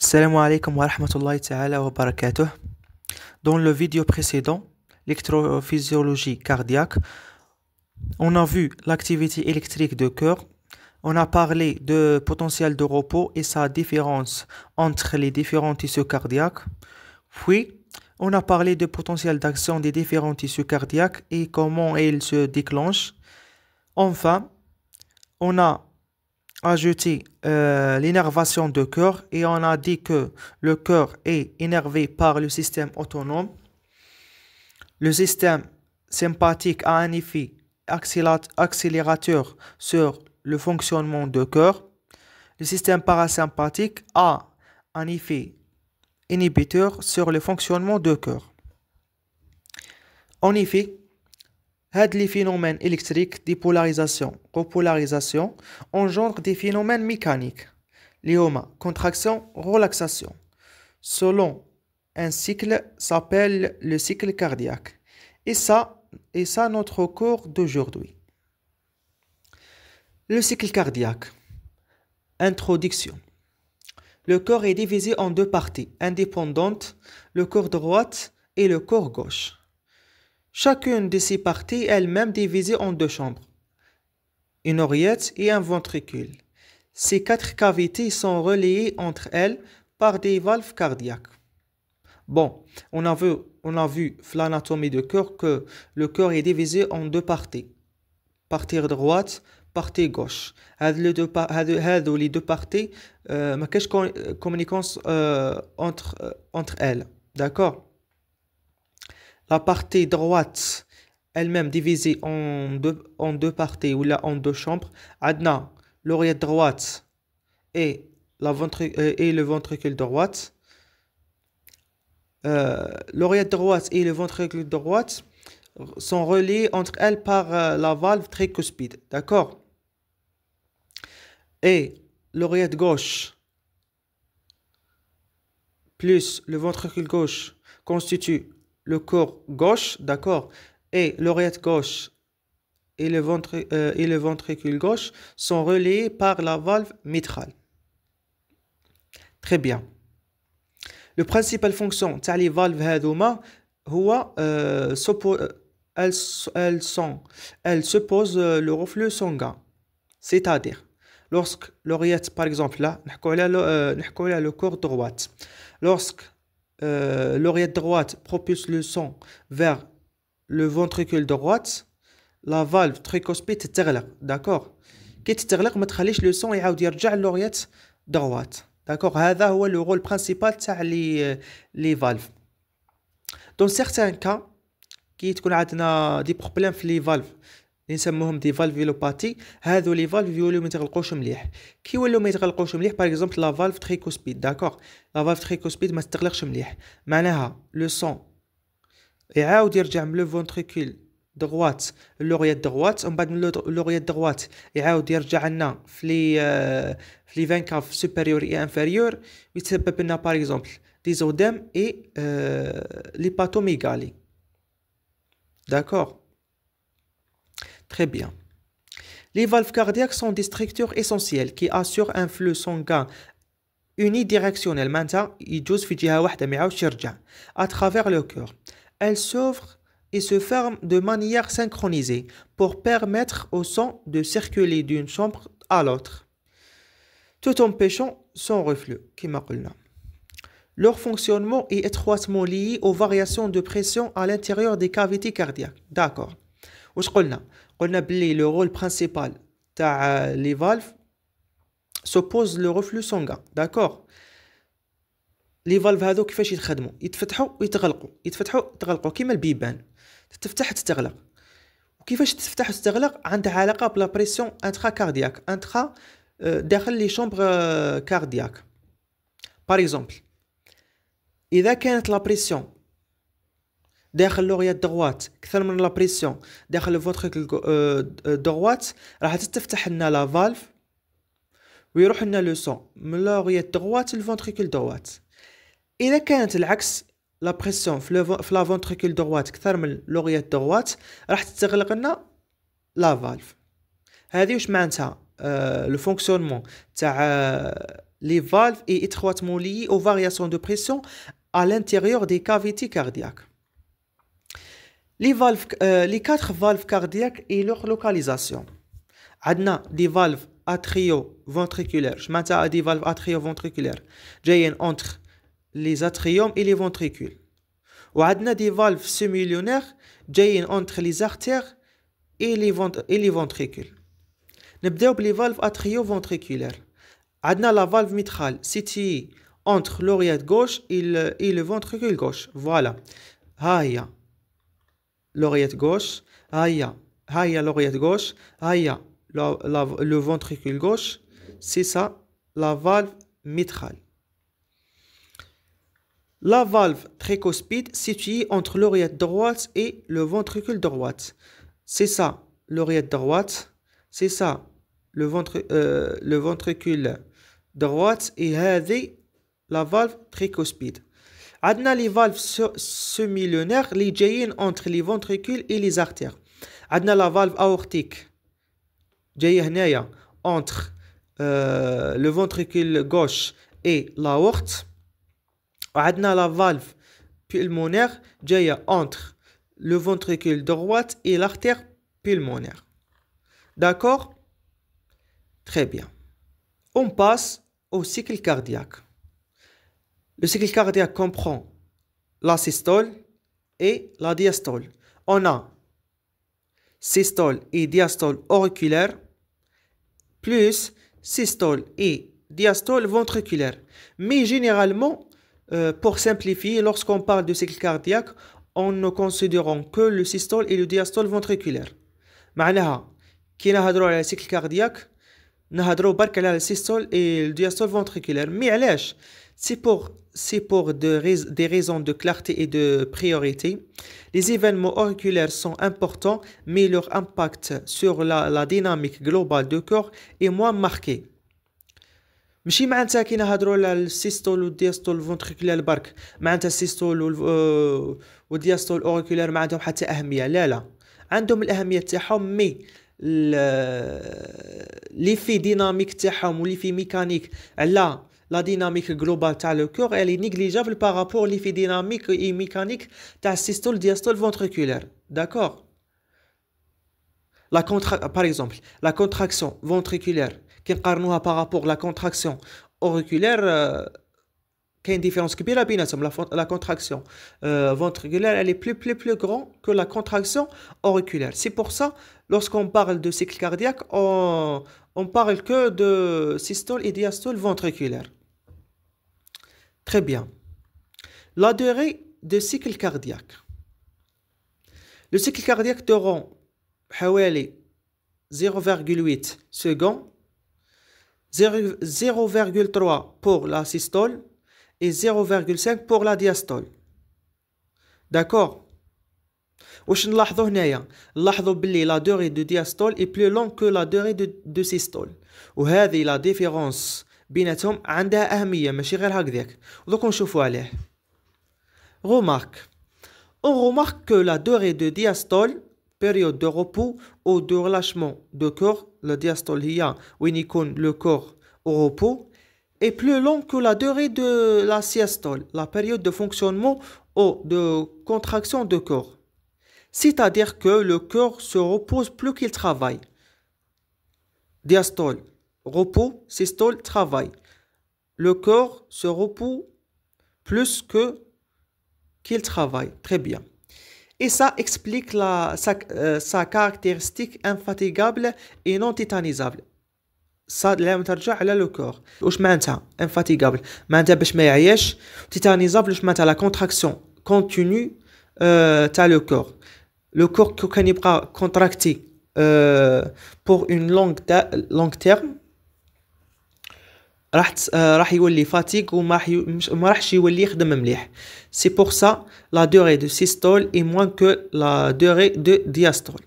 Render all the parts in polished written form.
Salam alaikum wa rahmatullahi ta'ala wa barakatuh. Dans le vidéo précédent, l'électrophysiologie cardiaque, on a vu l'activité électrique du cœur, on a parlé de potentiel de repos et sa différence entre les différents tissus cardiaques, puis on a parlé de potentiel d'action des différents tissus cardiaques et comment ils se déclenchent. Enfin, on a ajouté l'innervation du cœur et on a dit que le cœur est innervé par le système autonome. Le système sympathique a un effet accélérateur sur le fonctionnement du cœur. Le système parasympathique a un effet inhibiteur sur le fonctionnement du cœur. En effet, les phénomènes électriques dépolarisation, repolarisation engendrent des phénomènes mécaniques. Les contraction, relaxation. Selon un cycle s'appelle le cycle cardiaque. Et ça notre cours d'aujourd'hui. Le cycle cardiaque. Introduction. Le corps est divisé en deux parties indépendantes, le corps droit et le corps gauche. Chacune de ces parties est elle-même divisée en deux chambres, une oreillette et un ventricule. Ces quatre cavités sont reliées entre elles par des valves cardiaques. Bon, on a vu l'anatomie du cœur que le cœur est divisé en deux parties, partie droite, partie gauche. Les deux parties ما كاش communication entre elles, d'accord? La partie droite elle-même divisée en deux parties ou là en deux chambres. Adna, l'oreillette droite et le ventricule droite. L'oreillette droite et le ventricule droite sont reliés entre elles par la valve tricuspide. D'accord? Et l'oreillette gauche plus le ventricule gauche constituent le corps gauche, d'accord, et l'oreillette gauche et le ventricule gauche sont reliés par la valve mitrale. Très bien. Le principal fonction de les valves هذوما هو elles supposent le reflux sanguin. C'est-à-dire lorsque l'oreillette par exemple là نحكوا على le corps droit. Lorsque l'oreillette droite propulse le sang vers le ventricule droite, la valve tricuspide تتغلق, d'accord. كي تتغلق ما تخليش le sang يعاود يرجع l'oreillette droite, d'accord. هذا هو le rôle principal تاع les valves. Dans certains cas كي تكون عندنا دي بروبليم في لي valves نسموهم دي فالفيلوباتي, هذو لي فالف يوليو ما يتغلقوش مليح. كي يوليو ما يتغلقوش مليح باغ اكزومبل لا فالف تريكوسبيد, داكوغ, لا فالف تريكوسبيد ما تتغلقش مليح, معناها لو سون يعاود يرجع من لو فونتريكول دغوات لوريات دغوات, ومن بعد من لوريات دغوات يعاود يرجع لنا في لي فان كاف سوبيريور اي انفيريور, ويتسبب لنا باغ اكزومبل دي زودام اي ليباتوميغالي, داكوغ. Très bien. Les valves cardiaques sont des structures essentielles qui assurent un flux sanguin unidirectionnel à travers le cœur. Elles s'ouvrent et se ferment de manière synchronisée pour permettre au sang de circuler d'une chambre à l'autre, tout en empêchant son reflux. Leur fonctionnement est étroitement lié aux variations de pression à l'intérieur des cavités cardiaques. D'accord. واش قلنا بلي le rôle principal تاع les valves suppose le reflux sanguin, d'accord. les valves هذو كيفاش يتخدموا؟ يتفتحوا ويتغلقوا كيما البيبان, تفتح تتغلق. وكيفاش تفتح وتتغلق عندها علاقه بلا بريسيون انتراكاردياك داخل لي شومبر كاردياك. par exemple اذا كانت لا بريسيون داخل لوريات دغوات اكثر من لا بريسيون داخل الفونتريكل دغوات, راح تفتح لنا لا فالف ويروح لنا لو سون من لوريات دغوات للفونتريكل دغوات. اذا كانت العكس, لا بريسيون في لا فونتريكل دغوات اكثر من لوريات دغوات, راح تتغلق لنا لا فالف. هذه واش معناتها لو فونكسيونمون تاع les valves est étroitement liée aux variations de pression à l'intérieur des cavités cardiaques. Les quatre valves cardiaques et leur localisation. عندنا des valves atrio-ventriculaires. Je m'attends à des valves atrio-ventriculaires. جايين entre les atriums et les ventricules. وعندنا des valves semi-lunaires جايين entre les artères et les ventricules. نبداو بلي valves atrio-ventriculaires. عندنا la valve mitrale située entre l'oreillette gauche et le ventricule gauche. Voilà. ها هي l'oreillette gauche. ها هي l'oreillette gauche. ها هي le ventricule gauche. C'est ça la valve mitrale. La valve tricuspide située entre l'oreillette droite et le ventricule droite. C'est ça l'oreillette droite. C'est ça le ventricule droite et هذه la valve tricuspide. عندنا les valves semi-lunaires اللي جايين entre les ventricules et les artères. عندنا la valve aortique جاية هنايا entre le ventricule gauche et l'aorte. وعندنا la valve pulmonaire جاية entre le ventricule droite et l'artère pulmonaire. D'accord? Très bien. On passe au cycle cardiaque. Le cycle cardiaque comprend la systole et la diastole. On a systole et diastole auriculaire plus systole et diastole ventriculaire. Mais généralement, pour simplifier, lorsqu'on parle de cycle cardiaque, on ne considérons que le systole et le diastole ventriculaire. معناها كي نهضروا على cycle cardiaque نهضروا برك على السيستول et le diastole ventriculaire. Mais علاش؟ C'est pour des raisons de clarté et de priorité. Les événements auriculaires sont importants, mais leur impact sur la dynamique globale du corps est moins marqué. ماشي معناتها كي نهضروا على السيستول والدياستول فونتريكولار برك معناتها السيستول والدياستول اوريكولار ما عندهم حتى اهميه. لا عندهم الاهميه تاعهم مي لي في ديناميك تاعهم ولي في ميكانيك على لا ديناميك جلوبال تاع لو كور elle est négligeable par rapport les faits dynamiques et mécaniques تاع السيستول diastole ventriculaire. D'accord? Par exemple, la contraction ventriculaire كي نقارنوها par rapport la contraction auriculaire كاين différence كبيرة بيناتهم. La contraction ventriculaire elle est plus grande que la contraction auriculaire. C'est pour ça lorsqu'on parle de cycle cardiaque on parle que de systole et diastole ventriculaire. Très bien. La durée de cycle cardiaque. Le cycle cardiaque durant حوالي 0,8 secondes, 0,3 pour la systole et 0,5 pour la diastole. D'accord? واش نلاحظوا هنايا؟ نلاحظوا باللي la durée de diastole est plus longue que la durée de systole. وهذه la différence بيناتهم عندها أهمية ماشي غير هكذاك. دوك نشوفوا عليه. Remarque. On remarque que la durée de diastole, période de repos ou de relâchement de corps, le diastole هي وين يكون le corps au repos, est plus longue que la durée de la syastole, la période de fonctionnement ou de contraction de corps. C'est-à-dire que le corps se repose plus qu'il travaille. Diastole, repos, systole, travail. Le corps se repose plus qu'il travaille. Très bien. Et ça explique sa caractéristique infatigable et non tétanisable. Ça لازم ترجع على لو كور. واش معناتها infatigable؟ معناتها باش ما يعياش. tétanisable واش معناتها la contraction continue تاع لو كور. Le corps كان يبقى contracté pour une longue terme راح يولي فاتيغ وما راحش يولي يخدم مليح. C'est pour ça la durée de systole est moins que la durée de diastole.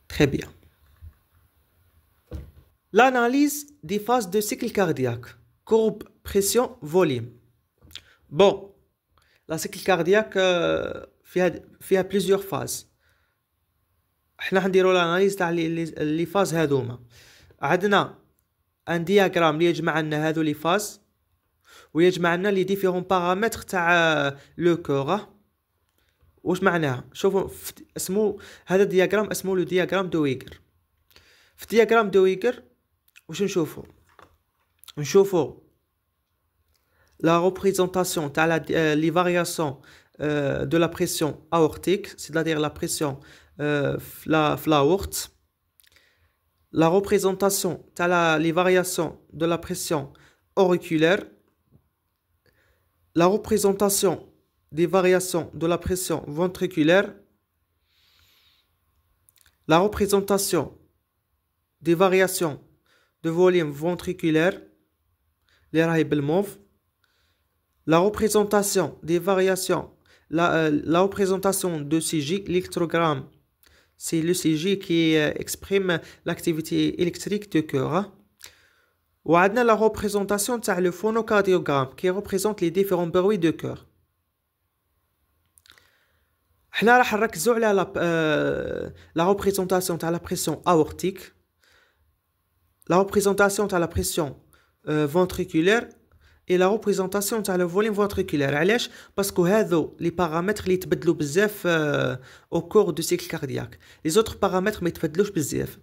Très bien. L'analyse des phases de cycle cardiaque. Courbe, pression, volume. Bon, la cycle cardiaque فيها plusieurs phases. احنا حنديروا l'analyse تاع les phases هذوما. عندنا ان دياغرام اللي يجمع لنا هذو لي فاز ويجمع لنا لي ديفيرون بارامتر تاع لو كور. واش معناها؟ شوفوا اسمو هذا الدياغرام اسمه لو دياغرام دو ويغر. في الدياغرام دو ويغر واش نشوفوا la représentation تاع les variations de la pression aortique, c'est-à-dire la pression في l'aorte. La représentation تاع les variations de la pression auriculaire. La représentation des variations de la pression ventriculaire. La représentation des variations de volume ventriculaire. Les راهي بالموف. La représentation des variations, la représentation de CJ, l'électrogramme, c'est le CJ qui exprime l'activité électrique du cœur. Ou on a la représentation de le phonocardiogramme qui représente les différents bruits du cœur. حنا راح نركزوا على la représentation de la pression aortique, la représentation de la pression ventriculaire et la représentation تاع le volume ventriculaire. علاش؟ باسكو هذو لي بارامتر اللي يتبدلوا بزاف au cours du cycle cardiaque. Les autres paramètres ما يتبدلوش بزاف.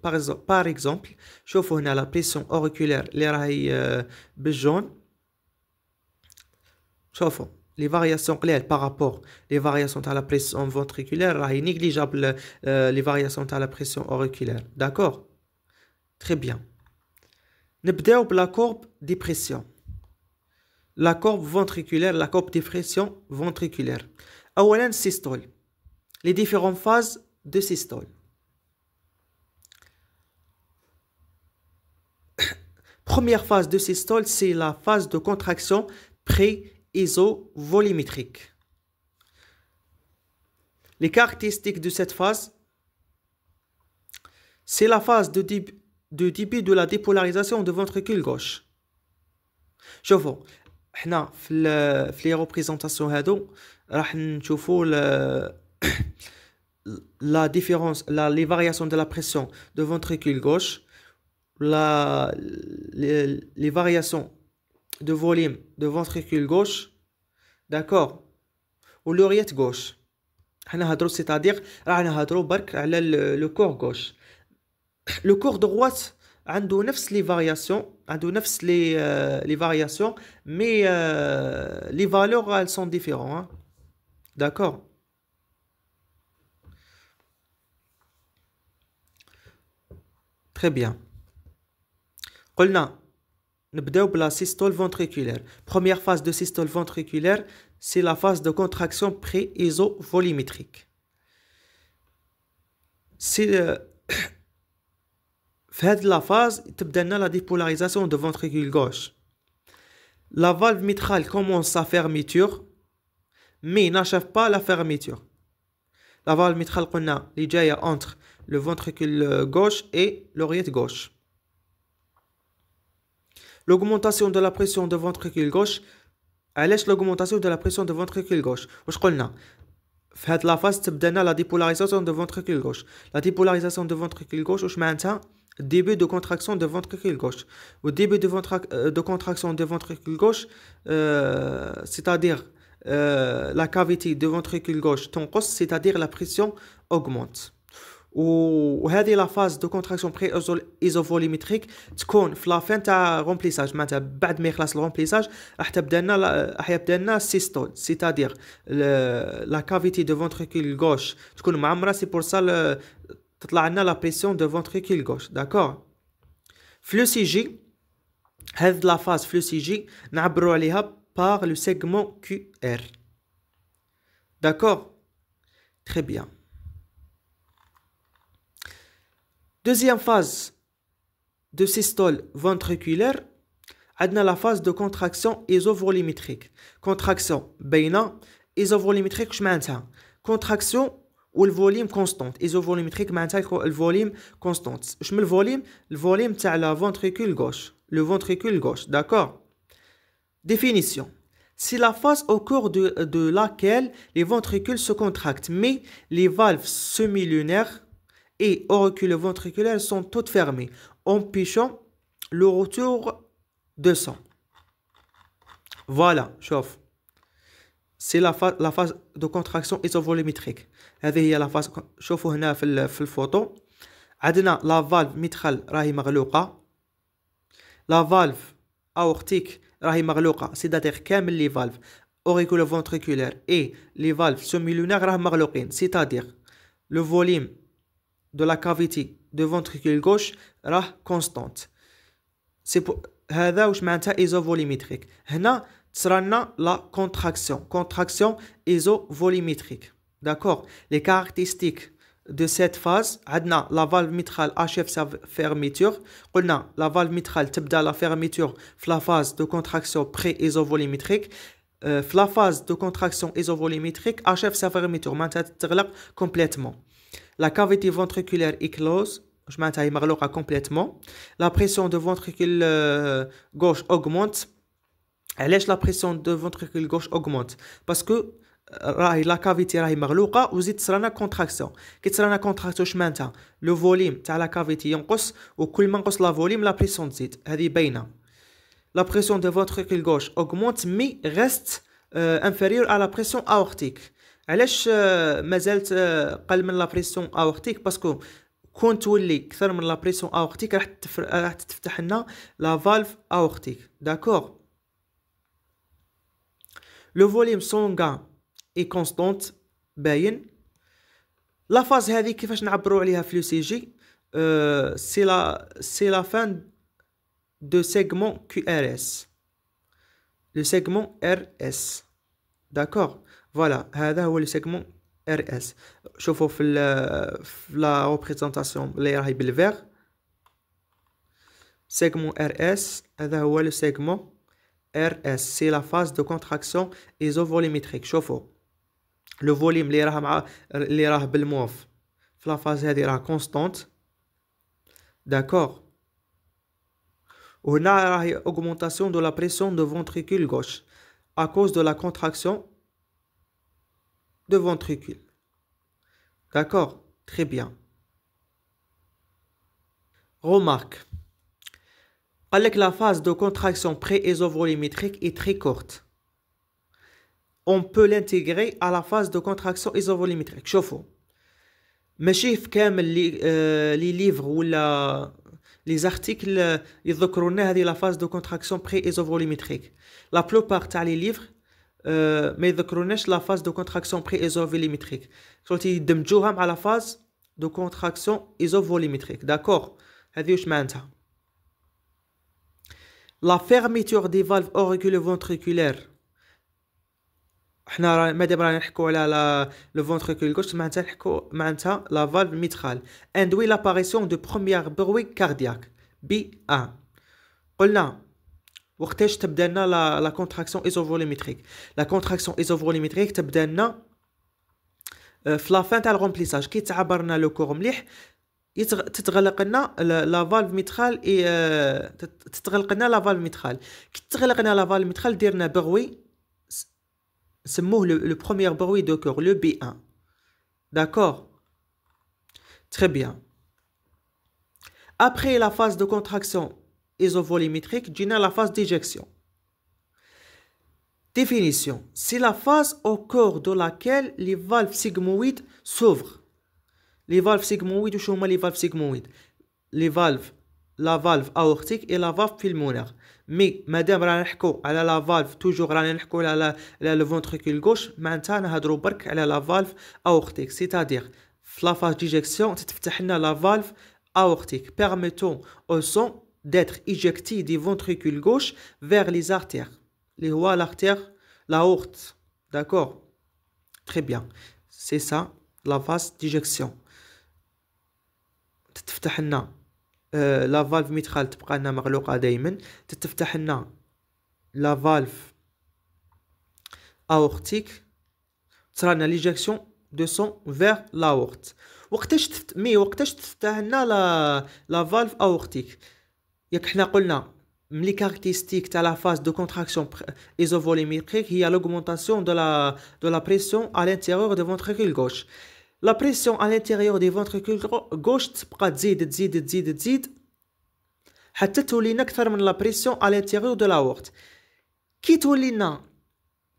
Par exemple شوفوا هنا la pression auriculaire اللي راهي بالجون. شوفوا les variations قليل par rapport les variations تاع la pression ventriculaire راهي négligeable les variations تاع la pression auriculaire. D'accord? Très bien. نبداو بلا courbe des pressions. La courbe ventriculaire, la courbe de pression ventriculaire. أولاً systole. Les différentes phases de systole. Première phase de systole, c'est la phase de contraction pré-isovolumétrique. Les caractéristiques de cette phase, c'est la phase de début de la dépolarisation de ventricule gauche. شوفوا حنا في لي ريبريزونطاسيون هادو راح نشوفوا la différence les variations de la pression de ventricule gauche, les variations de volume de ventricule gauche, d'accord, ou l'oreillette gauche. حنا هضروا c'est-à-dire راح نهضروا برك على le corps gauche. Le corps droite عنده نفس les variations, عنده نفس les variations, mais les valeurs elles sont différentes, hein? D'accord. Très bien. قلنا نبداو بلا systole ventriculaire. Première phase de systole ventriculaire, c'est la phase de contraction pré-isovolumétrique. C'est في هذه la phase تبدا لنا la dépolarisation de ventricule gauche. La valve mitrale commence sa fermeture mais n'achève pas la fermeture. La valve mitrale قلنا اللي جايه entre le ventricule gauche et l'oreillette gauche. L'augmentation de la pression de ventricule gauche. علاش l'augmentation de la pression de ventricule gauche؟ واش قلنا في هذه la phase تبدا لنا la dépolarisation de ventricule gauche. La dépolarisation de ventricule gauche واش معناتها؟ début de contraction de ventricule gauche. Au début de contraction de ventricule gauche, c'est-à-dire la cavité de ventricule gauche تنقص, c'est-à-dire la pression augmente. وهذه la phase de contraction pré-isovolumétrique تكون في la fin تاع remplissage. معناتها بعد ما يخلص الرomplissage راح يبدا لنا systole, c'est-à-dire la cavité de ventricule gauche تكون معمرة. C'est pour ça تطلع لنا la pression de ventricule gauche. D'accord. في le CJ هذه la phase في le CJ نعبروا عليها par le segment QR. D'accord. Très bien. Deuxième phase de systole ventriculaire, عندنا la phase de contraction isovolumétrique. Contraction بين isovolumétrique واش معناتها؟ contraction والفوليوم كونستانت. isovolumétrique معناتها الفوليوم كونستانت. واش من الفوليوم؟ الفوليوم تاع لا ventricule gauche, le ventricule gauche. D'accord. Définition. C'est la phase au cours de laquelle les ventricules se contractent, mais les valves semi-lunaires et auriculoventriculaires sont toutes fermées, empêchant le retour de sang. Voilà, chauffe. C'est la phase de contraction isovolumétrique. هذه هي la phase. شوفوا هنا في الفوتو. عندنا la valve mitral راهي مغلوقة. La valve aortique راهي مغلوقة. C'est-à-dire كامل les valves auriculo-ventriculaires et les valves semi-lunaires راهم مغلوقين. C'est-à-dire le volume de la cavité de ventricule gauche راه constante. C'est pour هذا واش معناتها isovolumétrique. هنا تصرالنا la contraction isovolumétrique. D'accord. Les caractéristiques de cette phase, عندنا la valve mitrale achève sa fermeture. قلنا la valve mitrale تبدا la fermeture في la phase de contraction pré-isovolumétrique. في la phase de contraction isovolumétrique achève sa fermeture معناتها تغلق complètement. La cavité ventriculaire est close. واش معناتها هي مغلوقة complètement. La pression de ventricule gauche augmente. علاش la pression de ventricule gauche augmente؟ parce que راهي لا كافيتي راهي مغلوقه وزيد تصرانا كونتراكسيون. كي تصرانا كونتراكسيون واش معناتها؟ لو فوليم تاع لا كافيتي ينقص وكل ما نقص لا فوليم لا بريسيون تزيد. هذه باينه. لا بريسيون دو فونتريكول غوش augmente مي ريست inférieure à la pression aortique. علاش مازالت قل من لا بريسيون aortique؟ باسكو كون تولي كثر من لا بريسيون aortique راح تفتح لنا لا فالف aortique. داكور. Le volume sanguin est constante باين. لا فاز هذه كيفاش نعبروا عليها في لو سي جي؟ سي لا فان دو سيغمون كيو ار اس. لو سيغمون ار اس. داكور. فوالا هذا هو لو سيغمون ار اس. شوفوا في لا ريبريزونطاسيون اللي راهي بالفيغ. سيغمون ار اس هذا هو لو سيغمون RS, c'est la phase de contraction isovolumétrique. شوفوا le volume اللي راه بالموف في la phase هذه راه constante. D'accord. وهنا راهي augmentation de la pression de ventricule gauche à cause de la contraction de ventricule. D'accord. Très bien. Remarque. Avec la phase de contraction pré-isovolumétrique est très courte. On peut l'intégrer à la phase de contraction isovolumétrique. شوفوا ماشي في كامل لي ليفر ولا لي زارتيكل يذكروا لنا هذه لا فاز دو كونتراكسيون بري ايزوفوليميتريك. لا بلوبار تاع لي ليفر ما يذكروناش لا فاز دو كونتراكسيون بري ايزوفوليميتريك. شغل يدمجوها مع لا فاز دو كونتراكسيون ايزوفوليميتريك. داكور. هذه واش معناتها؟ La fermeture des valves auriculo-ventriculaires. حنا مادام رانا نحكوا على لو فونتريكول غوش معناتها نحكوا معناتها لا فالف ميترال induit l'apparition de première bruit cardiaque B1. قلنا وقتاش تبدا لنا لا كونتراكسيون ايزوفوليميتريك. لا كونتراكسيون ايزوفوليميتريك تبدا لنا في لا فان تاع الغومبليساج. كي تعبرنا لو كور مليح تتغلق لنا لا فالف ميترال تتغلق لنا لا فالف ميترال. كي تغلق لنا لا فالف ميترال ديرنا بروي نسموه لو بروميير بروي دو كور لو بي 1. داكور. تري بيان. Après la phase de contraction isovolumétrique, جينا la phase d'éjection. Définition. C'est la phase au cours de laquelle les valves sigmoïdes s'ouvrent. Les valves sigmoïdes, وشو هما les valves sigmoïdes؟ les valves, la valve aortique et la valve pulmonaire. مي مادام رانا نحكوا على لا valve توجور رانا نحكوا على لو فونتريكول غوش معناتها نهضروا برك على لا valve aortique. c'est-à-dire في لا phase d'éjection تتفتح لنا لا valve aortique permettant au sang d'être éjecté des ventricules gauche vers les artères. اللي هو l'artère l'aorte. D'accord. Très bien. C'est ça la phase d'éjection. تتفتح لنا لا فالف ميترال تبقى لنا مغلوقه دائما. تتفتح لنا لا فالف اورتيك تصرالنا ليجيكسيون دو سون فير لاورت. وقتاش تفتح لنا لا فالف اورتيك؟ ياك حنا قلنا من لي كاركتيستيك تاع لا فاز دو كونتراكسيون ايزوفوليميتريك هي l'augmentation de la pression à l'intérieur du ventricule gauche. La pression à l'intérieur des ventricules gauche تبقى تزيد حتى تولينا أكثر من لا بريسيون à l'intérieur de l'aorte. كي تولينا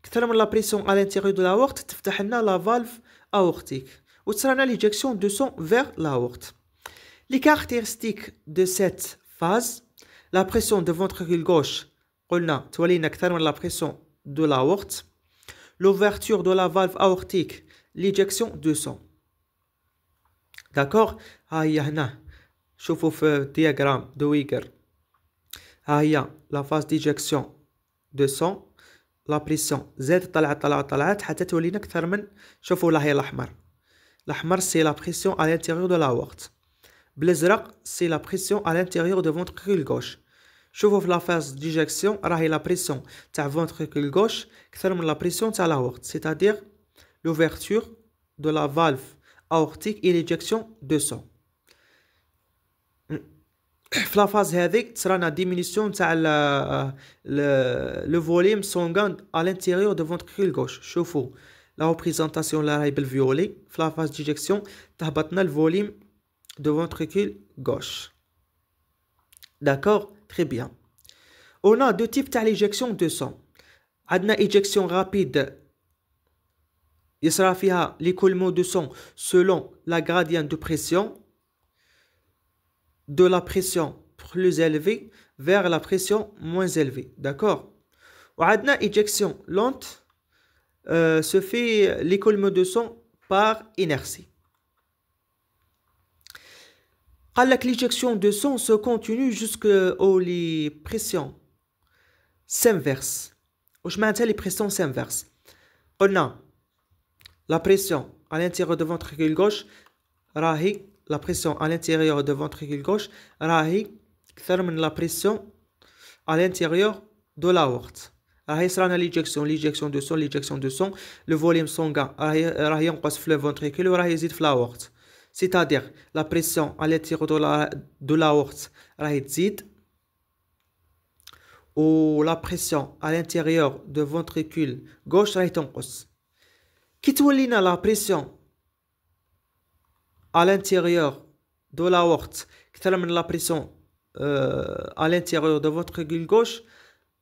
أكثر من لا بريسيون à l'intérieur de l'aorte تفتح لنا لا فالف aortique وتصرانا l'éjection de sang vers l'aorte. Les caractéristiques de cette phase, la pression de ventricule gauche قلنا تولينا أكثر من la pression de l'aorte, l'ouverture de la valve aortique, l'éjection de sang. D'accord. ها هي هنا شوفوا في الدياغرام دو ويغر. ها هي لا فاز ديجيكسيون دو سون. لا بريسيون زادت طلعت حتى تولينا أكثر من. شوفوا لا هي الأحمر سي لا بريسيون à l'intérieur de l'aorte. بالازرق سي لا بريسيون à l'intérieur de ventricule gauche. شوفوا في لا فاز ديجيكسيون راهي لا بريسيون تاع ventricule gauche أكثر من لا بريسيون تاع l'aorte, c'est-à-dire l'ouverture de la valve aortique et l'éjection de sang. في لا فاز هذه تصرانا ديمينيسيون تاع لو فوليم سونغان à l'intérieur de ventricule gauche. شوفوا لا ريبريزونطاسيون لا راهي بالفيولي. في لا فاز ديجيكسيون تهبطنا الفوليم de ventricule gauche. D'accord, très bien. On a deux types de l'éjection de sang. عندنا éjection rapide يصرى فيها l'écoulement de sang selon la gradient de pression de la pression plus élevée vers la pression moins élevée. D'accord. وعندنا éjection lente se fait l'écoulement de sang par inertie. L'éjection de sang se continue jusqu'aux les pressions s'inversent. واش معناتها les pressions s'inversent؟ قلنا la pression à l'intérieur de ventricule gauche راهي la pression à l'intérieur de ventricule gauche راهي أكثر من la pression à l'intérieur de l'aorte. راهي صرانا l'éjection de sang, le volume sanguin راهي ينقص في le ventricule وراهي يزيد في l'aorte. C'est-à-dire la pression à l'intérieur de l'aorte راهي تزيد و la pression à l'intérieur de ventricule gauche راهي تنقص. كي تولينا la pression à l'intérieur de l'aorte أكثر من la pression à l'intérieur de ventricule gauche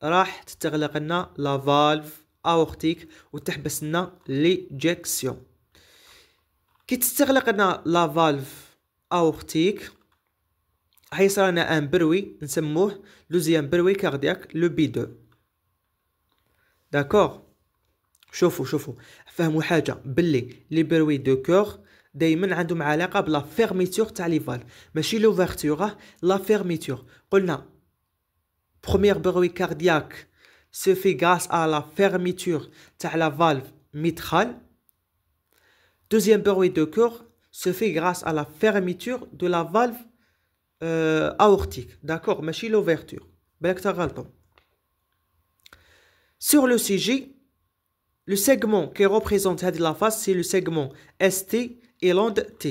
راح تتغلق لنا la valve aortique وتحبس لنا l'éjection. كي تستغلق لنا لا فالف اورتيك حيصير لنا ان بروي نسموه دوزيام بروي كاردياك لو بي 2. داكور. شوفوا فهموا حاجه باللي لي بروي دو كور دائما عندهم علاقه بلا فيرميتور تاع لي فالف ماشي لوفرتور لا فيرميتور. قلنا بروميير بروي كاردياك سو في غراس ا لا فيرميتور تاع لا فالف ميترال. Deuxième bruit de cœur se fait grâce à la fermeture de la valve aortique. D'accord, mais l'ouverture. Sur le CG, le segment qui représente la face, c'est le segment ST et l'onde T.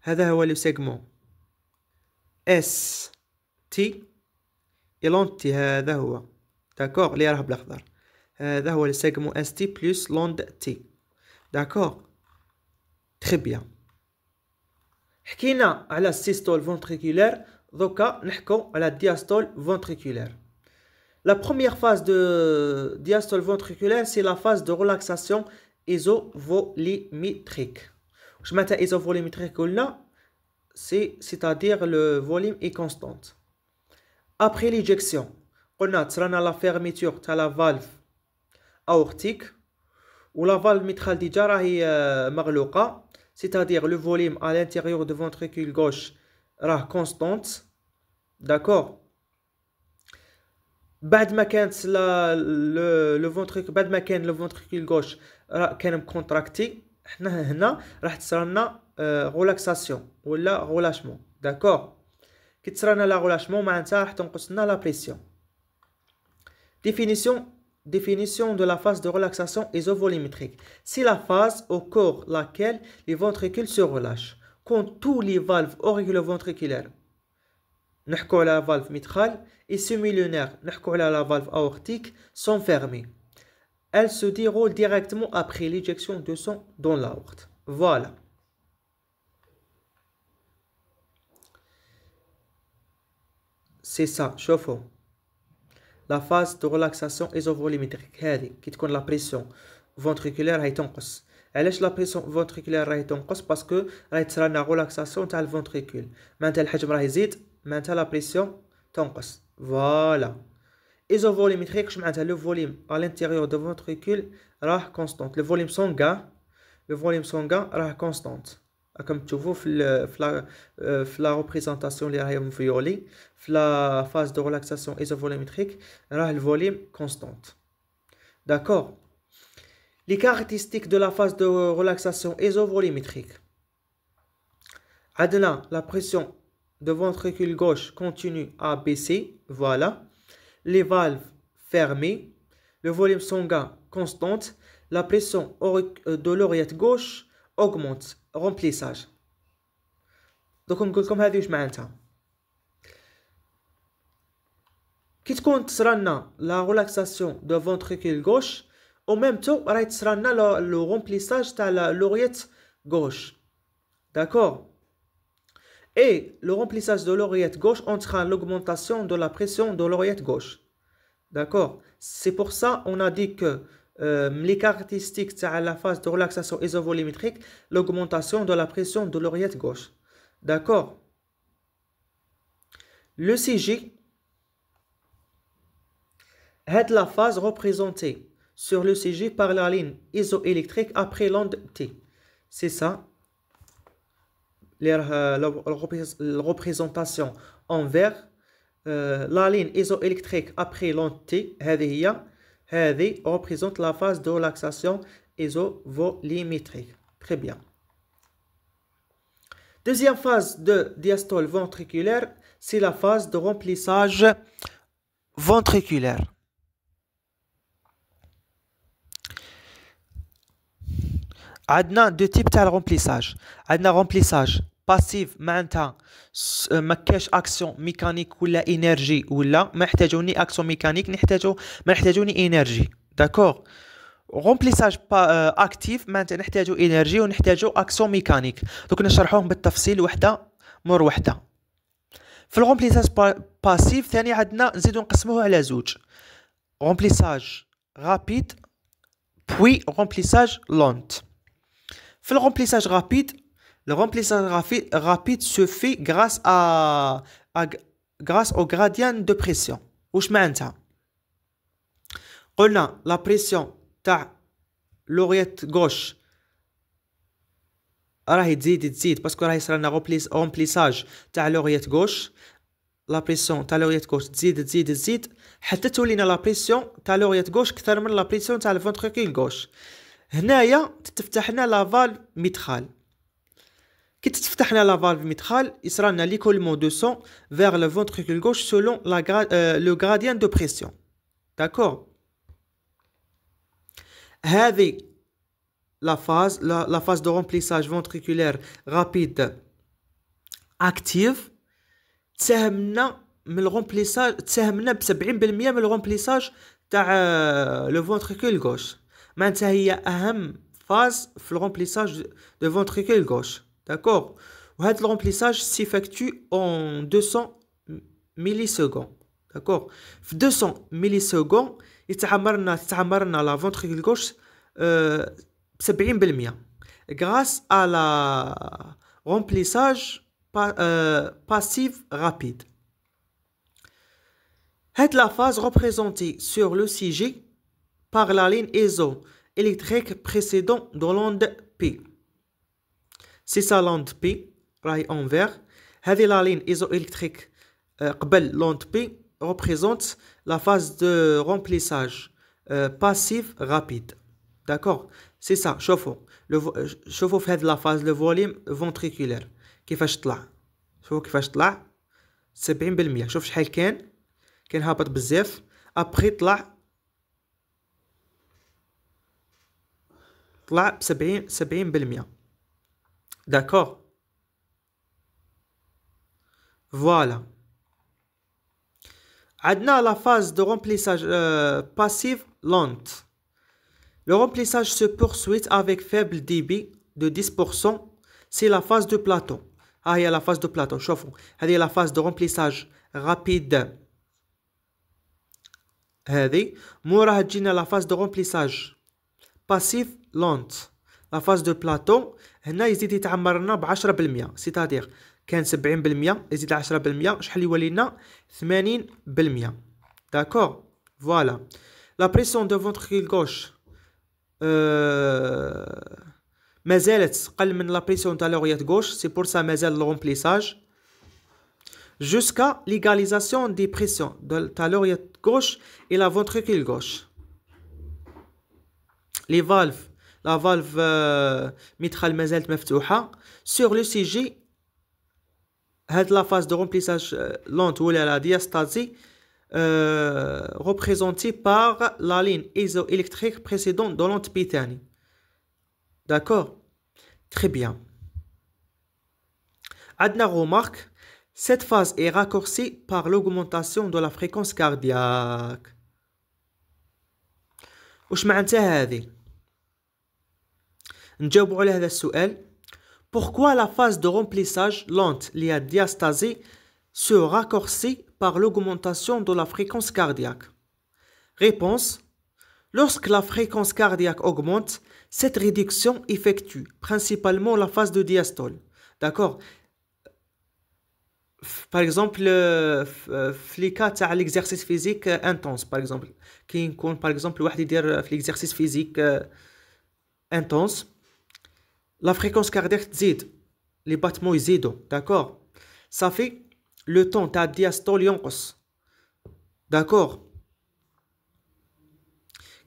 هذا هو le segment ST et l'onde T. هذا هو. D'accord, اللي راه بالأخضر. هذا هو le segment ST plus l'onde T. D'accord. Très bien. حكينا على السيستول ventriculaire, دوكا نحكو على الدياستول ventriculaire. La première phase de diastole ventriculaire, c'est la phase de relaxation isovolumétrique. واش معناتها isovolumétrique قلنا c'est-à-dire le volume est constant. Après l'éjection, قلنا تصرانا la fermeture تاع la valve aortique و la valve mitrale déjà راهي مغلوقة. C'est-à-dire le volume à l'intérieur du ventricule gauche راه constante. D'accord. بعد ما كانت le ventricule بعد ما كان le ventricule gauche راه كان مكونتراكتي حنا هنا راح تصرالنا relaxation ولا relâchement. D'accord. كي تصرالنا لا relâchement معناتها راح تنقص لنا la pression. Définition de la phase de relaxation isovolumétrique. C'est la phase au cours laquelle les ventricules se relâchent. Quand tous les valves auriculo-ventriculaires, نحكو على la valve mitrale, et semi-lunaire, نحكو على la valve aortique, sont fermées. Elles se déroulent directement après l'éjection de sang dans l'aorte. Voilà. c'est ça شوفوا la phase de relaxation isovolumétrique هذه كي تكون لا بريسيون ventriculaire راهي تنقص. علاش لا بريسيون ventriculaire راهي تنقص؟ باسكو راهي تصرى لنا ريلاكساسيون تاع الفونتريكول، معناتها الحجم راه يزيد، معناتها لا بريسيون تنقص. فوالا isovolumétrique واش معناتها؟ لو فوليوم à l'intérieur de ventricule راه كونستانت، لو فوليوم سونغان راه كونستانت. راكم تشوفوا في لا ريبريزونطاسيون اللي راهي فيولي في لا فاز دو ريلاكساسيون ايزوفوليمتريك راه الفوليوم كونستانت. داكور. لي كارactéristiques de la phase de relaxation isovolumétrique. عندنا la pression de ventricule gauche continue à baisser, voilà. Les valves fermées, le volume sanguin constante, la pression de l'oreillette gauche augmente. remplissage. دوك نقول لكم هذه واش معناتها. كي تكون تصرالنا لا ريلاكساسيون دو فونتريكول غوش او ميم تو راهي تصرالنا لو رومبليساج تاع لورييت غوش. داكور. Et le remplissage de l'oreillette gauche entraîne l'augmentation de la pression de l'oreillette gauche. D'accord. C'est pour ça on a dit que les caractéristiques de la phase de relaxation isovolumétrique, l'augmentation de la pression de l'oreillette gauche. D'accord. Le CG est la phase représentée sur le CG par la ligne isoélectrique après l'onde T. C'est ça. La représentation en vert. La ligne isoélectrique après l'onde T. هذه représente la phase de relaxation isovolumétrique. Très bien. Deuxième phase de diastole ventriculaire, c'est la phase de remplissage ventriculaire. عندنا deux types تاع الرمبليساج. عندنا remplissage باسيف، معناتها ما كاش اكسيون ميكانيك ولا انرجي، ولا ما نحتاجو ني اكسيون ميكانيك ما نحتاجو ني انرجي. داكور. رومبليساج اكتيف معناتها نحتاجو انرجي ونحتاجو اكسيون ميكانيك. دوك نشرحوهم بالتفصيل وحده مور وحده. في الرومبليساج باسيف ثاني عندنا نزيدو نقسموه على زوج، رومبليساج رابيد بوي رومبليساج لونت. في الرومبليساج رابيد le remplissage rapide se fait grâce au gradient de pression. واش معناتها؟ قلنا la pression تاع l'oreillette gauche راهي تزيد باسكو راهي صرالنا remplissage تاع l'oreillette gauche. la pression تاع l'oreillette gauche تزيد حتى تولينا la pression تاع l'oreillette gauche اكثر من la pression تاع الفونتريكول gauche. هنايا تتفتح لنا لا فالف ميترال. كي تفتح لنا لا فالف ميترال يصرى لنا ليكولمون دو سون vers le ventricule gauche selon le gradient de pression. D'accord. هذه la phase de remplissage ventriculaire rapide active تساهمنا من الرومبليساج، تساهمنا ب 70% من الرومبليساج تاع لو فونتريكول غوش. معناتها هي اهم فاز في الرومبليساج دو فونتريكول غوش. داكور. وهذا الرومبليساج سيفاكتو en 200 مليسكوند. داكور. في 200 مليسكوند تتعمرنا لا فونتريكول غوش ب 70% grâce à la remplissage passif rapide. Cette la phase représentée sur le CG par la ligne isoélectrique précédant de l'onde P. C'est ça l'onde P, راهي en vert. هذه la ligne isoélectrique قبل l'onde P représente la phase de remplissage passif rapide. D'accord. C'est ça. شوفوا في هذه la phase le volume ventriculaire كيفاش طلع. شوفوا كيفاش طلع 70%. شوف شحال كان هابط بزاف، ابري طلع ب 70%. D'accord. Voilà. عندنا la phase de remplissage passif lente. Le remplissage se poursuit avec faible débit de 10%. C'est la phase de plateau. هي la phase de plateau. شوفوا هذه la phase de remplissage رابيد هذه موراها تجينا لا فاز دو رومبليساج باسيف لونت. لا فاز دو بلاطو هنا يزيد يتعمر لنا ب 10%، سيتادير كان 70% يزيد 10%، شحال يولي لنا 80%. داكور فوالا. لا بريسيون دو فونتريكول غوش مازالت قل من لا بريسيون تاع لوريات غوش، سي بور سا مازال لو رومبليساج jusqu'à l'égalisation des pressions de ta l'oreillette gauche et la ventricule gauche. Les valves, la valve mitral مازالت مفتوحة. Sur le CG, هاد la phase de remplissage lente ou la diastasie représentée par la ligne isoélectrique précédente dans l'antipithanie. D'accord? Très bien. عندنا remarque. Cette phase est raccourcie par l'augmentation de la fréquence cardiaque. واش معناتها هذه؟ نجاوبوا على هذا السؤال. Pourquoi la phase de remplissage lente liée à diastasie se raccourcit par l'augmentation de la fréquence cardiaque? Réponse. Lorsque la fréquence cardiaque augmente, cette réduction effectue principalement la phase de diastole. D'accord? Par exemple, في لي كا تاع l'exercice physique intense par exemple كي يكون par exemple واحد يدير في l'exercice physique intense la fréquence cardiaque تزيد les battements يزيدوا. d'accord صافي le temps تاع diastole ينقص. d'accord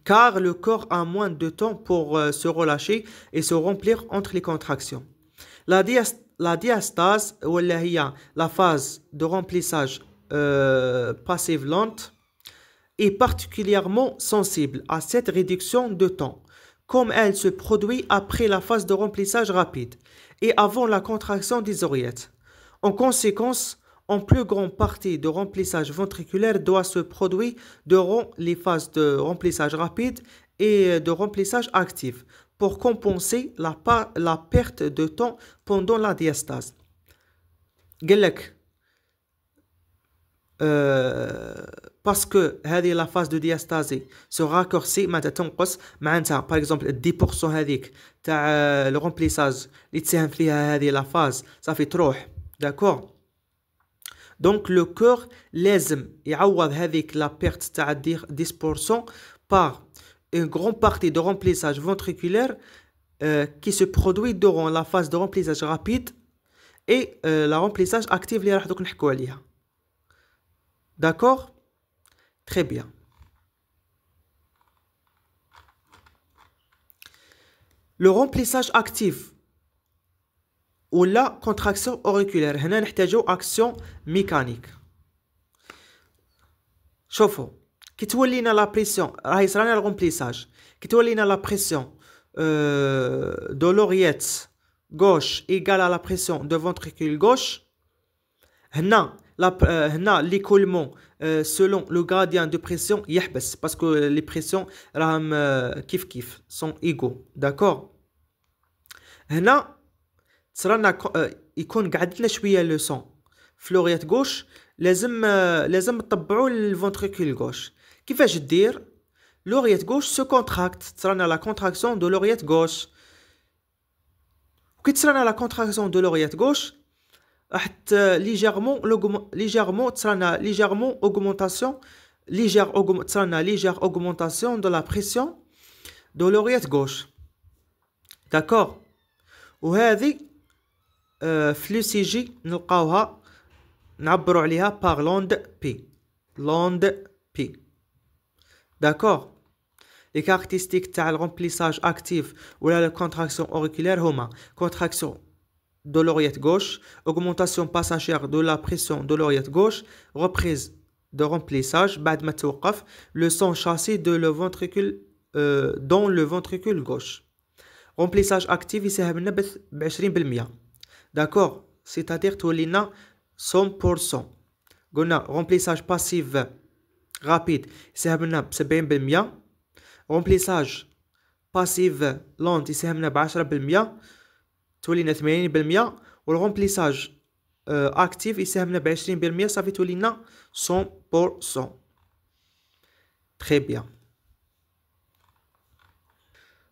car le corps a moins de temps pour se relâcher et se remplir entre les contractions. La diastase ولا هي la phase de remplissage passive lente est particulièrement sensible à cette réduction de temps, comme elle se produit après la phase de remplissage rapide et avant la contraction des oreillettes. En conséquence, en plus grande partie de remplissage ventriculaire doit se produire durant les phases de remplissage rapide et de remplissage actif pour compenser la perte de temps pendant la diastase. قال لك parce que هذه la phase de diastase se raccourcit معناتها تنقص معناتها par exemple 10% هذيك تاع le remplissage اللي تساهم فيها هذه la phase صافي تروح. d'accord donc le cœur لازم يعوض هذيك la perte تاع 10% par une grande partie de remplissage ventriculaire qui se produit durant la phase de remplissage rapide et la remplissage active اللي راح دوك نحكوا عليها. d'accord très bien. le remplissage actif ou la contraction auriculaire هنا نحتاجو action mécanique. شوفوا كي تولينا لا بريسيون راهي صرالنا الرومبليساج كي تولينا لا بريسيون دو لورييت غوش ايغال ا لا بريسيون دو فونتريكول غوش هنا ليكولمون سولون لو غراديان دو بريسيون يحبس باسكو لي بريسيون راهم كيف سون ايغو. داكور هنا صرالنا يكون قعدتنا شويه لو سون في لورييت غوش لازم نطبعوا الفونتريكول غوش. كيفاش دير؟ l'oreillette gauche se contracte. تصرالنا la contraction de l'oreillette gauche. وكي تصرالنا la contraction de l'oreillette gauche راح légèrement تصرالنا légèrement augmentation تصرالنا légère augmentation de la pression de l'oreillette gauche. d'accord وهذه في لو سي جي نلقاوها نعبروا عليها par l'onde P. d'accord les caractéristiques تاع الرomplissage actif ولا la contraction auriculaire هما contraction de l'oreillette gauche, augmentation passagère de la pression de l'oreillette gauche, reprise de remplissage بعد ما توقف le son chassé de le ventricule dans le ventricule gauche. remplissage actif يساهم لنا ب 20%. d'accord c'est-à-dire تولينا 100%. قلنا remplissage passif rapide يساهم لنا ب 70%. remplissage passif lent يساهم لنا ب 10% تولينا 80%. والرomplissage اكتيف يساهم لنا ب 20% صافي تولي لنا 100%. تري بيان.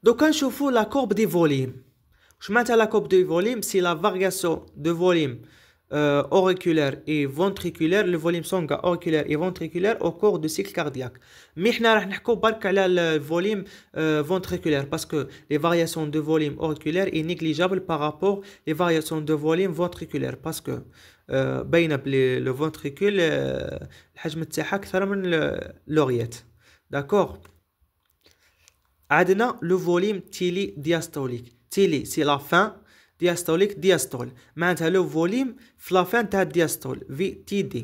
دوكا نشوفو لا كورب دي فوليم. واش معناتها لا كورب دي فوليم؟ سي لا فارياسيون دو فوليم auriculaire et ventriculaire, le volume sanguin auriculaire et ventriculaire au cours du cycle cardiaque. Mais nous allons parler le volume ventriculaire parce que les variations de volume auriculaire est négligeable par rapport aux variations de volume ventriculaire parce que le ventricule الحجم تاعها أكثر من l'oreillette. D'accord. عندنا le volume tili diastolique. Tili c'est la fin. Diastolique, diastole. Maintenant, le volume, la fin de diastole, VTD.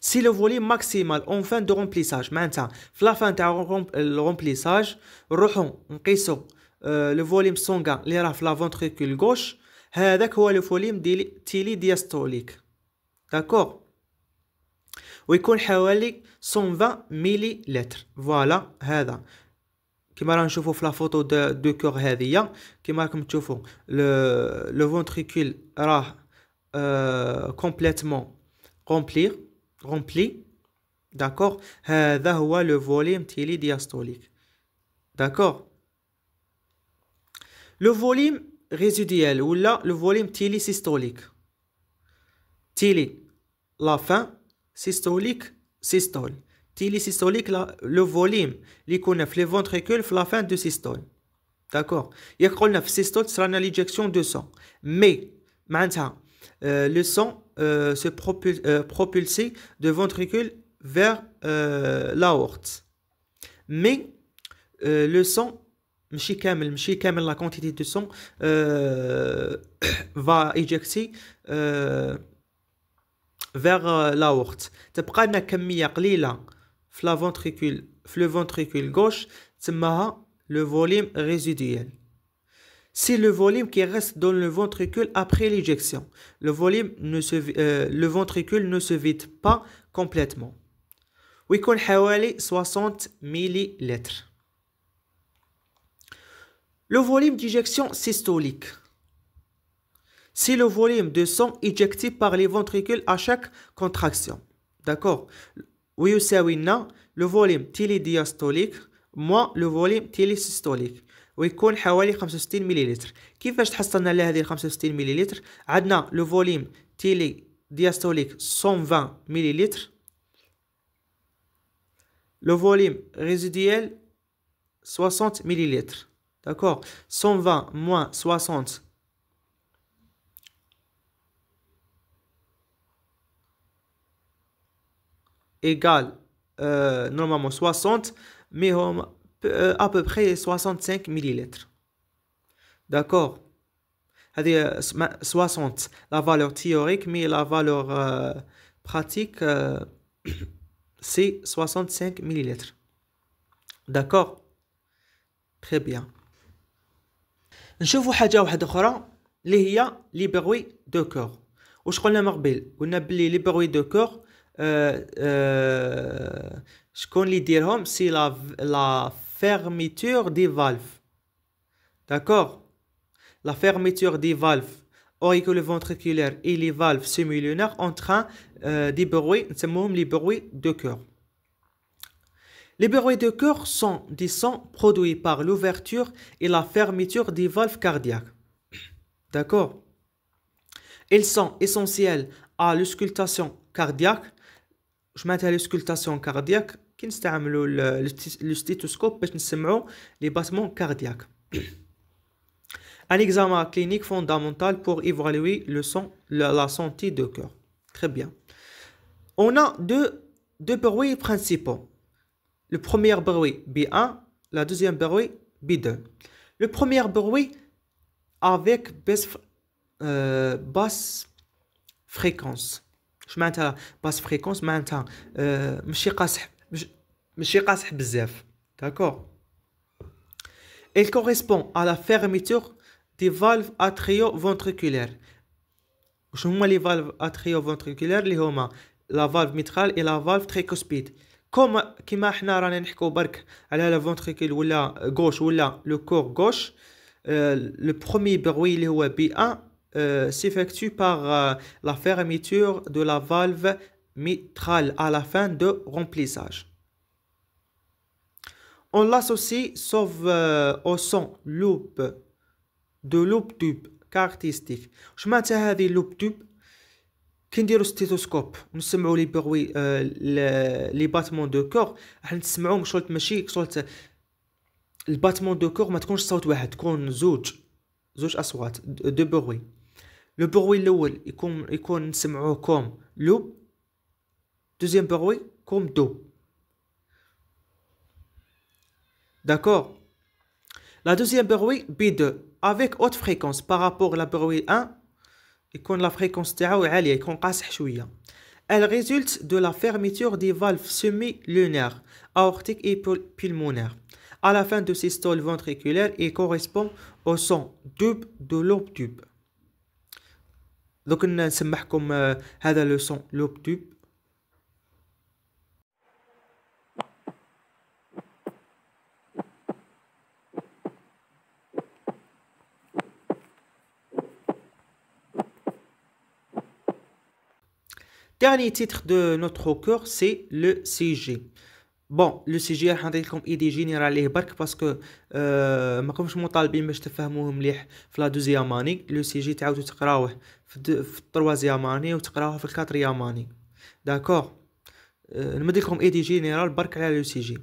Si le volume maximal en fin de remplissage, maintenant, la fin de remplissage, نقيسو le volume sanguin اللي راه في la ventricule gauche, هذاك هو le volume تيلي diastolique. D'accord. ويكون حوالي 120 مليلتر. فوالا هذا. كما رانا نشوفوا في لا فوتو دو كور هذه كما راكم تشوفوا لو فونتريكول راه كومبليتمون رومبلي. داكور. هذا هو لو فوليم تيلي دياستوليك. داكور. لو فوليم ريزيديال ولا لو فوليم تيلي سيستوليك. تيلي لا فان سيستوليك سيستول. تيلي سيستوليك لو فوليم اللي يكون في لي فونتريكول في لا فان دو سيستول. داكور. ياك قلنا في السيستول تصرانا ليجيكسيون دو سون مي معناتها لو سون سو بروبولسي دو فونتريكول فير لاورت مي لو سون ماشي كامل لا كونتيتي دو سون فا ايجيكتي vers l'aorte. تبقى لنا كمية قليلة في la ventricule, في le ventricule gauche, تسمىها le volume résiduel. C'est le volume qui reste dans le ventricule après l'éjection. Le ventricule ne se vide pas complètement. ويكون حوالي 60 مليلتر. Le volume d'éjection systolique. C'est le volume de sang éjecté par les ventricules à chaque contraction. D'accord. ويساوي لنا le volume télédiastolique moins le volume télésystolique ويكون حوالي 65 مليلتر. كيفاش تحصلنا على هذه 65 مليلتر؟ عندنا le volume télédiastolique 120 مليلتر. Le volume résiduel 60 millilitres. D'accord. 120 moins 60 égale normalement 60, mais à peu près 65 millilitres. D'accord. 60 la valeur théorique, mais la valeur pratique c'est 65 millilitres. D'accord. Très bien. نشوفوا حاجه واحده اخرى اللي هي لي بروي دو كور. واش قلنا من قبل؟ قلنا بلي لي بروي دو كور شكون اللي يديرهم؟ سي لا fermeture des valves. D'accord. La fermeture des valves auriculo-ventriculaires et les valves semi-lunaires entraînent des bruits, نسموهم les bruits de cœur. Les bruits de cœur sont des sons produits par l'ouverture et la fermeture des valves cardiaques. D'accord. Ils sont essentiels à l'auscultation cardiaque. Je m'attends à l'auscultation cardiaque. Qui نستعملوا le stéthoscope باش نسمعوا les battements cardiaques. Un examen clinique fondamental pour évaluer la santé de cœur. Très bien. On a deux bruits principaux. Le premier bruit B1, la deuxième bruit B2. Le premier bruit avec basse fréquence. Je m'entends basse fréquence, m'entends ماشي قاصح بزاف. D'accord. Il correspond à la fermeture des valves atrioventriculaires. وش هما les valves atrioventriculaires اللي هما la valve mitrale et la valve tricuspide. كما حنا رانا نحكوا برك على لا ventricule ولا gauche ولا le corps gauche. Le premier bruit اللي هو B1 s'effectue par la fermeture de la valve mitrale à la fin de remplissage. On l'associe sauf au son loop de loop tube caractéristique. Je معناتها هذه loop tube كي نديرو ستيثوسكوب ونسمعوا لي بروي لي باتمون دو كور راح نسمعوهم شغل ماشي شغل الباتمون دو كور ما تكونش صوت واحد تكون زوج اصوات دو بروي. لو بروي الاول يكون نسمعوه كوم لوب دوزيام بروي كوم دو. D'accord. La deuxième bruit B2 avec haute fréquence par rapport à la bruit 1 يكون la fréquence تاعو عالية يكون قاصح شوية. Elle résulte de la fermeture des valves semi-lunaires, aortiques et pulmonaires à la fin de systole ventriculaire et correspond au son tube de lobe tube. Donc نسمعكم هذا le son lobe tube. Dernier titre de notre cours, c'est le CG. Bon, le CG راح نعطي لكم ايدي جينيرال عليه برك باسكو ما كنتش مطالبين باش تفهموه مليح في لا دوزيام اني. لو سي جي تعاودوا تقراوه في التروازيام اني وتقراوه في الكاتريام اني. داكور. نمد لكم ايدي جينيرال برك على لو سي جي.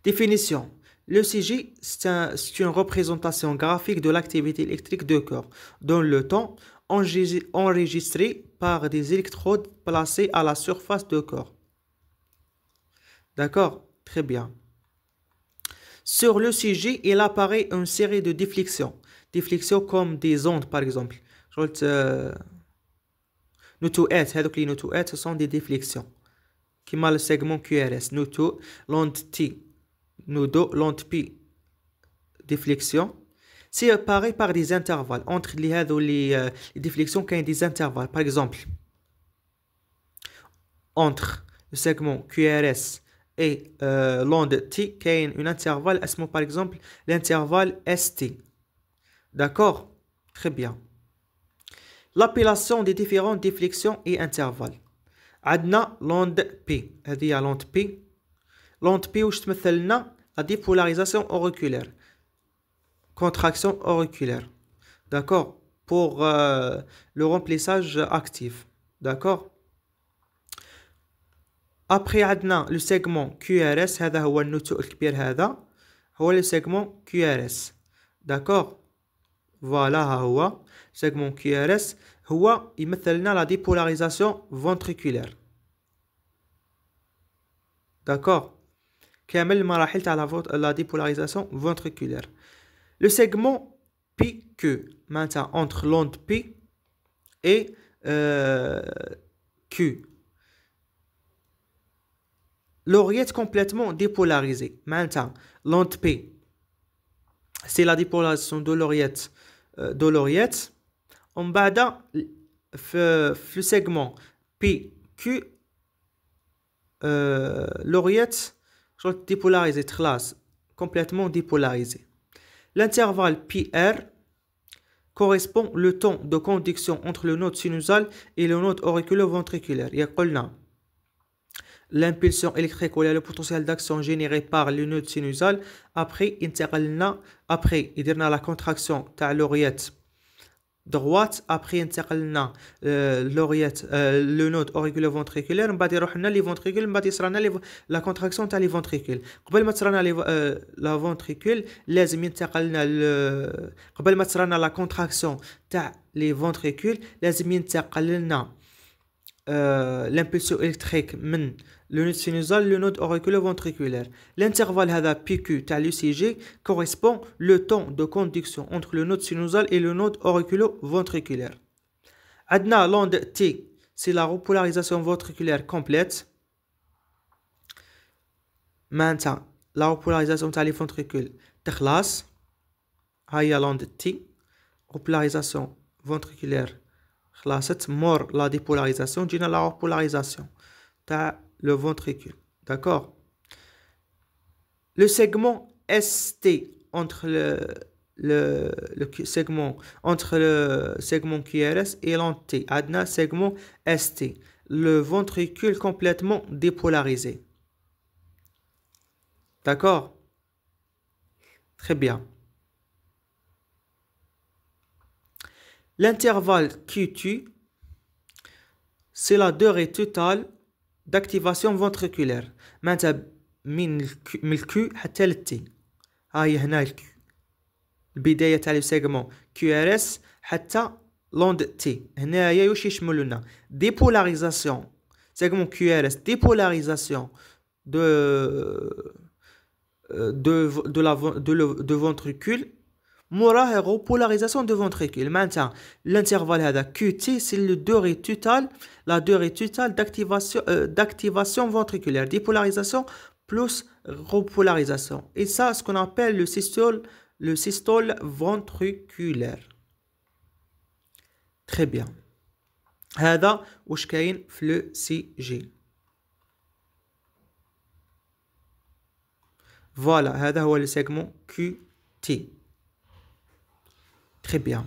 Définition. Le CG, c'est une représentation graphique de l'activité électrique de cœur dans le temps enregistrée par des électrodes placées à la surface du corps. D'accord? Très bien. Sur le CG, il apparaît une série de déflexions. Déflexions comme des ondes, par exemple. Les notoètes, ce sont des déflexions. Qui m'a le segment QRS. Noto, l'onde T. Nodo, l'onde P. Déflexion. C'est apparaît par des intervalles. Entre les déflexions, il y a des intervalles. Par exemple, entre le segment QRS et l'onde T, il y a un intervalle, par exemple, l'intervalle ST. D'accord? Très bien. L'appellation des différentes déflexions et intervalles. عندنا l'onde P. هذه l'onde P. L'onde P واش تمثل لنا la dépolarisation auriculaire. Contraction auriculaire. D'accord? Pour le remplissage actif. D'accord? Après عندنا le segment QRS. هذا هو النتوء الكبير هذا هو le segment QRS. D'accord? Voilà ها هو segment QRS هو يمثل لنا la dépolarisation ventriculaire. D'accord? كامل المراحل تاع la dépolarisation ventriculaire. Le segment PQ, maintenant entre l'onde P et Q. L'oreillette complètement dépolarisée. Maintenant, l'onde P, c'est la dépolarisation de l'oreillette. On va dans le segment PQ, l'oreillette dépolarisée, classe complètement dépolarisée. L'intervalle PR correspond le temps de conduction entre le node sinusal et le node auriculo-ventriculaire. Il y a l'impulsion électrique ou le potentiel d'action généré par le node sinusal après il y a la contraction de l'oreillette droite après انتقلنا l'oreillette le node auriculo-ventriculaire من بعد يروح لنا لي ventricules من بعد يصرالنا la contraction تاع لي ventricules. قبل ما تصرالنا la ventricule لازم ينتقلنا قبل ما تصرالنا la contraction تاع لي ventricules لازم ينتقل لنا l'impulsion électrique من le node sinusal le node auriculo-ventriculaire. L'intervalle هذا PQ تاع l'ECG correspond le temps de conduction entre le node sinusal et le node auriculo-ventriculaire. عندنا l'onde T, c'est la repolarisation ventriculaire complète. Maintenant, la repolarisation تاع les ventricules تخلص. هيا l'onde T, repolarisation ventriculaire خلاصت. مور la dépolarisation جينا la repolarisation تاع le ventricule. D'accord? Le segment ST entre le segment entre le segment QRS et l'anté. عندنا segment ST. Le ventricule complètement dépolarisé. D'accord? Très bien. L'intervalle QT, c'est la durée totale d'activation ventriculaire. معناتها من الكيو حتى للتي. هاي هنا الكيو. البداية تاع لو سيغمون كيو ار اس حتى لوند تي. هنايا واش يشمل لنا ديبولاريزاسيون سيغمون كيو ار اس ديبولاريزاسيون de ventricule موراه repolarisation de ventricule. معناتها l'intervalle هذا QT c'est la durée totale d'activation ventriculaire, dépolarisation plus repolarisation, et ça ce qu'on appelle le systole ventriculaire. Très bien. هذا واش كاين في لو سي جي. Voilà, هذا هو le segment QT. Très bien.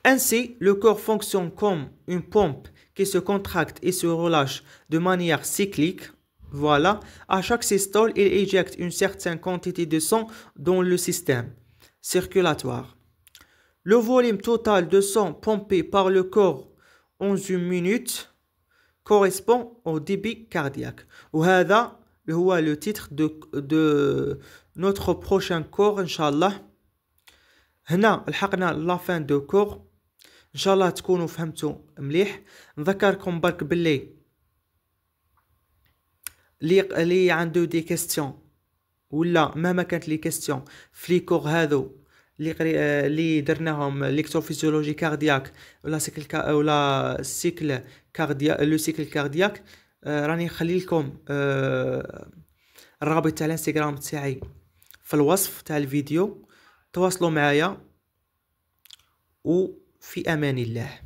Ainsi, le corps fonctionne comme une pompe qui se contracte et se relâche de manière cyclique. Voilà, à chaque systole, il éjecte une certaine quantité de sang dans le système circulatoire. Le volume total de sang pompé par le corps en une minute correspond au débit cardiaque. وهذا هو le titre de notre prochain cours إن شاء الله. هنا لحقنا لا فان دو كور. إن شاء الله تكونوا فهمتوا مليح. نذكركم برك باللي اللي عنده دي كيستيون ولا مهما كانت لي كيستيون في لي كور هذو اللي درناهم الكتروفيزيولوجي كاردياك ولا سيكل كاردياك لو سيكل كاردياك، راني نخلي لكم الرابط تاع الانستغرام تاعي في الوصف تاع الفيديو. تواصلوا معايا وفي امان الله.